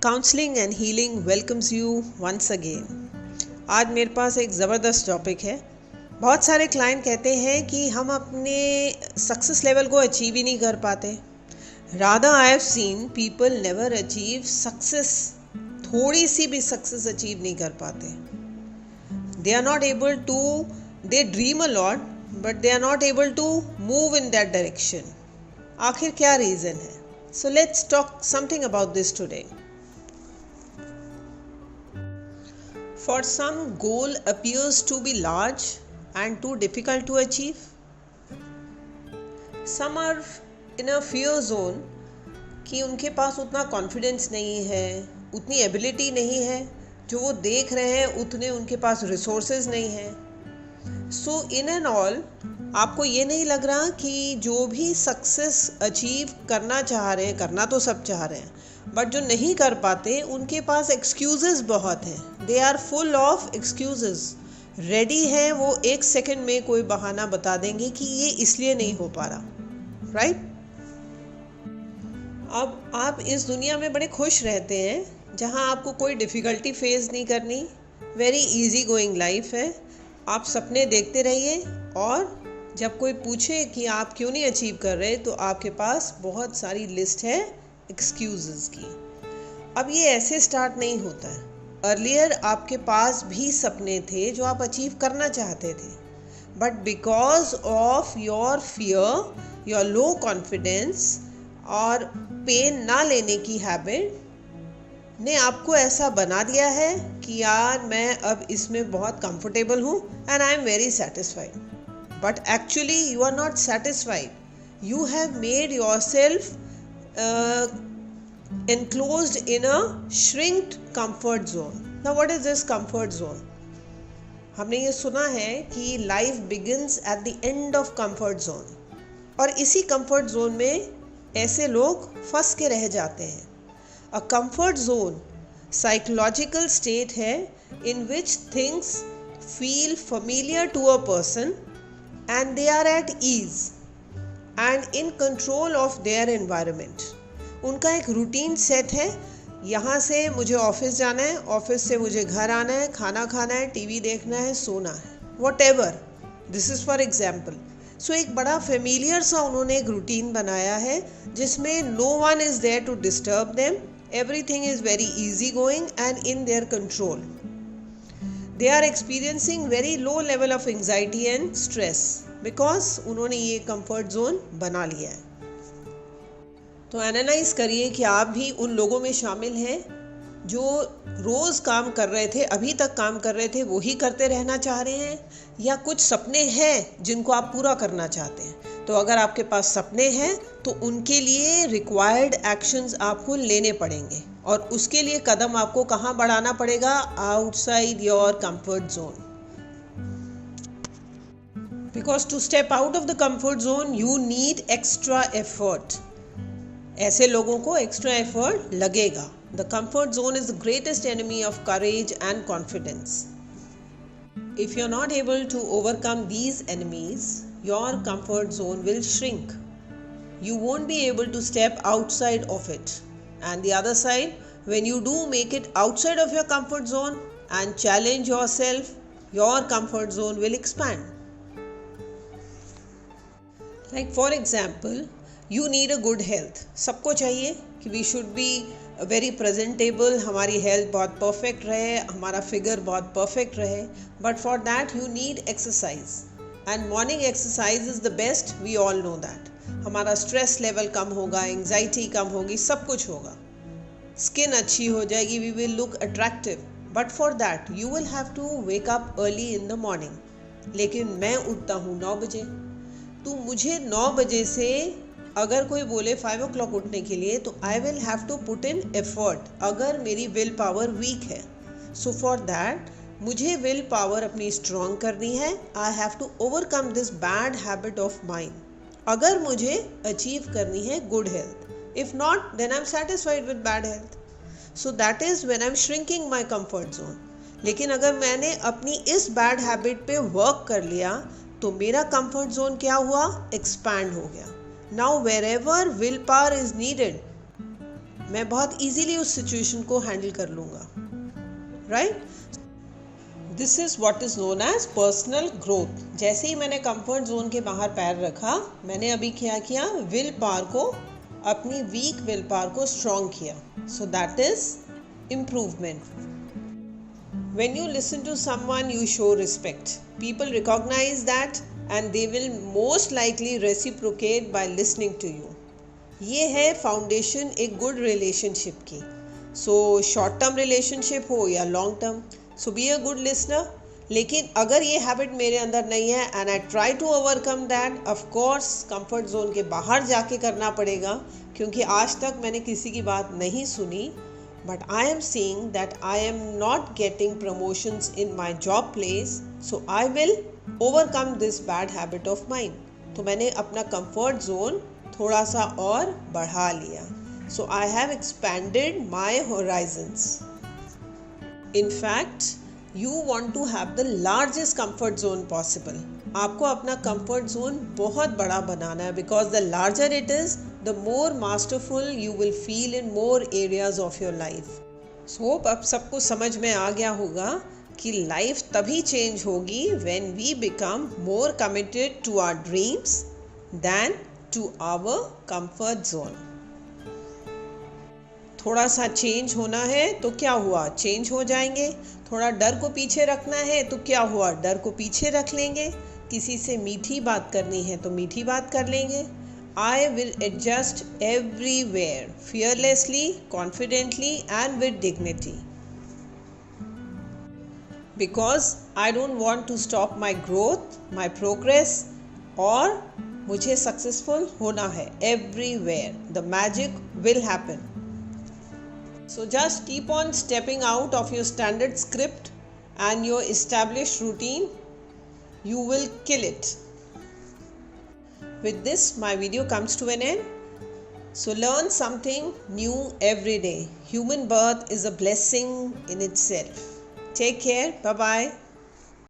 Counselling and healing welcomes you once again. आज मेरे पास एक ज़बरदस्त टॉपिक है। बहुत सारे क्लाइंट कहते हैं कि हम अपने सक्सेस लेवल को अचीव ही नहीं कर पाते। Rather I have seen people never achieve success, थोड़ी सी भी सक्सेस अचीव नहीं कर पाते। They are not able to, they dream a lot but they are not able to move in that direction. आखिर क्या रीज़न है? So let's talk something about this today. For some, goal appears to be large and too difficult to achieve. Some are in a fear zone कि उनके पास उतना confidence नहीं है, उतनी ability नहीं है, जो वो देख रहे हैं उतने उनके पास रिसोर्सेज नहीं है। सो इन एंड ऑल आपको ये नहीं लग रहा कि जो भी सक्सेस अचीव करना चाह रहे हैं, करना तो सब चाह रहे हैं, बट जो नहीं कर पाते उनके पास एक्सक्यूज़ेस बहुत हैं। They are full of excuses, ready हैं वो एक सेकंड में कोई बहाना बता देंगे कि ये इसलिए नहीं हो पा रहा, राइट? अब आप इस दुनिया में बड़े खुश रहते हैं जहां आपको कोई डिफ़िकल्टी फेस नहीं करनी, वेरी इजी गोइंग लाइफ है। आप सपने देखते रहिए और जब कोई पूछे कि आप क्यों नहीं अचीव कर रहे तो आपके पास बहुत सारी लिस्ट है एक्सक्यूज़ेस की। अब ये ऐसे स्टार्ट नहीं होता है। अर्लियर आपके पास भी सपने थे जो आप अचीव करना चाहते थे, but because of your fear, your low confidence और पेन ना लेने की हैबिट ने आपको ऐसा बना दिया है कि यार मैं अब इसमें बहुत कंफर्टेबल हूँ and I am very satisfied. But actually you are not satisfied, you have made yourself enclosed in a shrinked comfort zone. Now what is this comfort zone? हमने ये सुना है कि life begins at the end of comfort zone, और इसी comfort zone में ऐसे लोग फंस के रह जाते हैं। A comfort zone psychological state है in which things feel familiar to a person and they are at ease and in control of their environment. उनका एक रूटीन सेट है, यहाँ से मुझे ऑफिस जाना है, ऑफिस से मुझे घर आना है, खाना खाना है, टीवी देखना है, सोना है, whatever this is for example. So एक बड़ा फेमिलियर सा उन्होंने एक रूटीन बनाया है जिसमें no one is there to disturb them, everything is very easy going and in their control. They are experiencing very low level of anxiety and stress because उन्होंने ये कंफर्ट जोन बना लिया है। तो एनालाइज करिए कि आप भी उन लोगों में शामिल हैं जो रोज़ काम कर रहे थे, अभी तक काम कर रहे थे, वही करते रहना चाह रहे हैं, या कुछ सपने हैं जिनको आप पूरा करना चाहते हैं। तो अगर आपके पास सपने हैं तो उनके लिए रिक्वायर्ड एक्शंस आपको लेने पड़ेंगे, और उसके लिए कदम आपको कहाँ बढ़ाना पड़ेगा? Outside your comfort zone. Because to step out of the comfort zone you need extra effort. ऐसे लोगों को एक्स्ट्रा एफर्ट लगेगा। The comfort zone is the greatest enemy of courage and confidence. If you are not able to overcome these enemies, your comfort zone will shrink. You won't be able to step outside of it. And the other side, when you do make it outside of your comfort zone and challenge yourself, your comfort zone will expand. Like for example, you need a good health. सबको चाहिए कि we should be very presentable, हमारी health बहुत perfect रहे, हमारा figure बहुत perfect रहे, but for that you need exercise. And morning exercise is the best, we all know that. हमारा stress level कम होगा, anxiety कम होगी, सब कुछ होगा, skin अच्छी हो जाएगी, we will look attractive. But for that you will have to wake up early in the morning. लेकिन मैं उठता हूँ 9 बजे, तो मुझे 9 बजे से अगर कोई बोले 5 o'clock उठने के लिए, तो I will have to put in effort अगर मेरी विल पावर वीक है। सो फॉर दैट मुझे विल पावर अपनी स्ट्रॉन्ग करनी है। I have to overcome this bad habit of mind अगर मुझे अचीव करनी है good health. If not then I am satisfied with bad health. So that is when I am shrinking my comfort zone. लेकिन अगर मैंने अपनी इस bad habit पे वर्क कर लिया तो मेरा कंफर्ट जोन क्या हुआ? एक्सपैंड हो गया। Now wherever willpower is needed, मैं बहुत इजीली उस सिचुएशन को हैंडल कर लूँगा, right? This is what is known as personal growth. जैसे ही मैंने कंफर्ट जोन के बाहर पैर रखा, मैंने अभी क्या किया, विल पावर को, अपनी वीक विल पावर को स्ट्रॉन्ग किया। सो that is improvement. When you listen to someone, you show respect. People recognize that and they will most likely reciprocate by listening to you. ये है फाउंडेशन एक good relationship की। So short term relationship हो या long term, so be a good listener. लेकिन अगर ये habit मेरे अंदर नहीं है and I try to overcome that, of course comfort zone के बाहर जाके करना पड़ेगा, क्योंकि आज तक मैंने किसी की बात नहीं सुनी। But I am seeing that I am not getting promotions in my job place, so I will overcome this bad habit of mine. तो मैंने अपना comfort zone थोड़ा सा और बढ़ा लिया. So I have expanded my horizons. In fact, you want to have the largest comfort zone possible. आपको अपना comfort zone बहुत बड़ा बनाना है, because the larger it is, the more masterful you will feel in more areas of your life. So अब सबको समझ में आ गया होगा कि लाइफ तभी चेंज होगी when we become more committed to our dreams than to our comfort zone. थोड़ा सा चेंज होना है तो क्या हुआ, चेंज हो जाएंगे। थोड़ा डर को पीछे रखना है तो क्या हुआ, डर को पीछे रख लेंगे। किसी से मीठी बात करनी है तो मीठी बात कर लेंगे। I will adjust everywhere, fearlessly, confidently and with dignity. Because I don't want to stop my growth, my progress, और मुझे successful होना है everywhere. The magic will happen. So just keep on stepping out of your standard script and your established routine. You will kill it. With this, my video comes to an end. So learn something new every day. Human birth is a blessing in itself. Take care. Bye-bye.